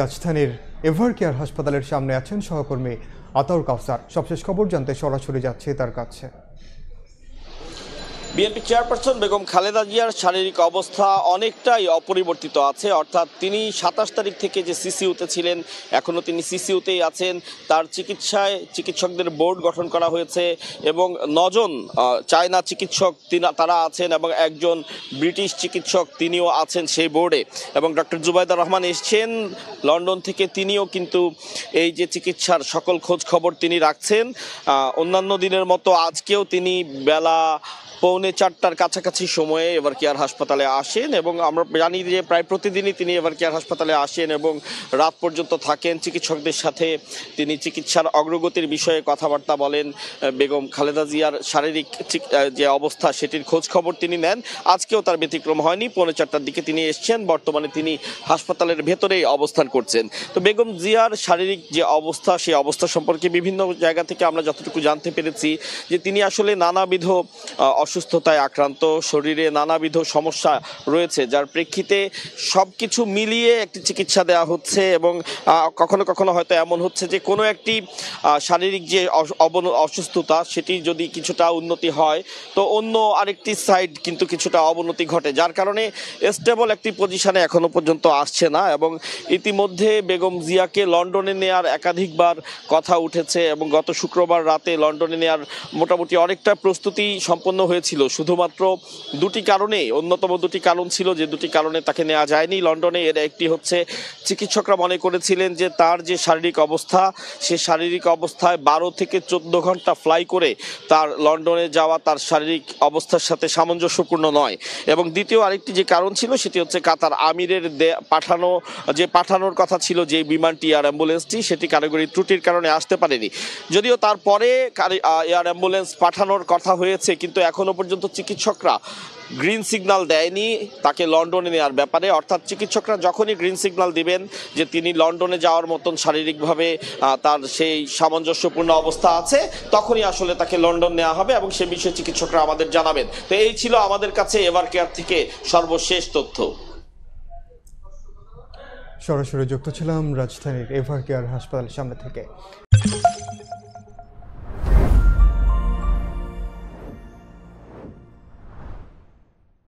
রাজধানীর এভারকেয়ার হাসপাতালের সামনে আছেন সহকর্মী আতাউর কাউসার। সবশেষ খবর জানতে সরাসরি যাচ্ছে তার কাছে। বিএনপি চেয়ারপারসন বেগম খালেদা জিয়ার শারীরিক অবস্থা অনেকটাই অপরিবর্তিত আছে, অর্থাৎ তিনি 27 তারিখ থেকে যে সিসিইউতে ছিলেন এখনও তিনি সিসিইউতেই আছেন। তার চিকিৎসায় চিকিৎসকদের বোর্ড গঠন করা হয়েছে এবং 9 জন চায়না চিকিৎসক তারা আছেন এবং একজন ব্রিটিশ চিকিৎসক তিনিও আছেন সেই বোর্ডে। এবং ডক্টর জুবাইদা রহমান এসছেন লন্ডন থেকে, তিনিও কিন্তু এই যে চিকিৎসার সকল খোঁজ খবর তিনি রাখছেন। অন্যান্য দিনের মতো আজকেও তিনি বেলা 3:45টার কাছাকাছি সময়ে এভারকেয়ার হাসপাতালে আসেন এবং আমরা জানি যে প্রায় প্রতিদিনই তিনি এভারকেয়ার হাসপাতালে আসেন এবং রাত পর্যন্ত থাকেন চিকিৎসকদের সাথে। তিনি চিকিৎসার অগ্রগতির বিষয়ে কথাবার্তা বলেন, বেগম খালেদা জিয়ার শারীরিক যে অবস্থা সেটির খোঁজ খবর তিনি নেন। আজকেও তার ব্যতিক্রম হয়নি, 4:45টার দিকে তিনি এসছেন। বর্তমানে তিনি হাসপাতালের ভেতরেই অবস্থান করছেন। তো বেগম জিয়ার শারীরিক যে অবস্থা, সেই অবস্থা সম্পর্কে বিভিন্ন জায়গা থেকে আমরা যতটুকু জানতে পেরেছি যে তিনি আসলে নানাবিধ অসুস্থতায় আক্রান্ত, শরীরে নানাবিধ সমস্যা রয়েছে, যার প্রেক্ষিতে সব কিছু মিলিয়ে একটি চিকিৎসা দেওয়া হচ্ছে এবং কখনো কখনো হয়তো এমন হচ্ছে যে কোনো একটি শারীরিক যে অসুস্থতা সেটি যদি কিছুটা উন্নতি হয় তো অন্য আরেকটি সাইড কিন্তু কিছুটা অবনতি ঘটে, যার কারণে স্টেবল একটি পজিশনে এখনো পর্যন্ত আসছে না। এবং ইতিমধ্যে বেগম জিয়াকে লন্ডনে নেয়ার একাধিকবার কথা উঠেছে এবং গত শুক্রবার রাতে লন্ডনে নেয়ার মোটামুটি অনেকটা প্রস্তুতি সম্পন্ন হয়েছিল। শুধুমাত্র দুটি কারণে, অন্যতম দুটি কারণ ছিল যে দুটি কারণে তাকে নেওয়া যায়নি লন্ডনে। এর একটি হচ্ছে চিকিৎসকরা মনে করেছিলেন যে তার যে শারীরিক অবস্থা, সে শারীরিক অবস্থায় 12 থেকে 14 ঘন্টা ফ্লাই করে তার লন্ডনে যাওয়া তার শারীরিক অবস্থার সাথে সামঞ্জস্যপূর্ণ নয়। এবং দ্বিতীয় আরেকটি যে কারণ ছিল সেটি হচ্ছে কাতার আমিরের পাঠানোর কথা ছিল যে বিমানটি, এয়ার অ্যাম্বুলেন্সটি, সেটি কারিগরি ত্রুটির কারণে আসতে পারেনি। যদিও তারপরে এয়ার অ্যাম্বুলেন্স পাঠানোর কথা হয়েছে, কিন্তু এখনো পর্যন্ত চিকিৎসকরা গ্রিন সিগন্যাল দেয়নি তাকে লন্ডনে নেওয়ার ব্যাপারে। অর্থাৎ চিকিৎসকরা যখনই গ্রিন সিগন্যাল দিবেন যে তিনি লন্ডনে যাওয়ার মতন শারীরিকভাবে তার সেই সামঞ্জস্যপূর্ণ অবস্থা আছে, তখনই আসলে তাকে লন্ডন নেওয়া হবে এবং সে বিষয়ে চিকিৎসকরা আমাদের জানাবেন। তো এই ছিল আমাদের কাছে এভারকেয়ার থেকে সর্বশেষ তথ্য। সরাসরি যুক্ত ছিলাম রাজধানীর এভারকেয়ার হাসপাতালের সামনে থেকে।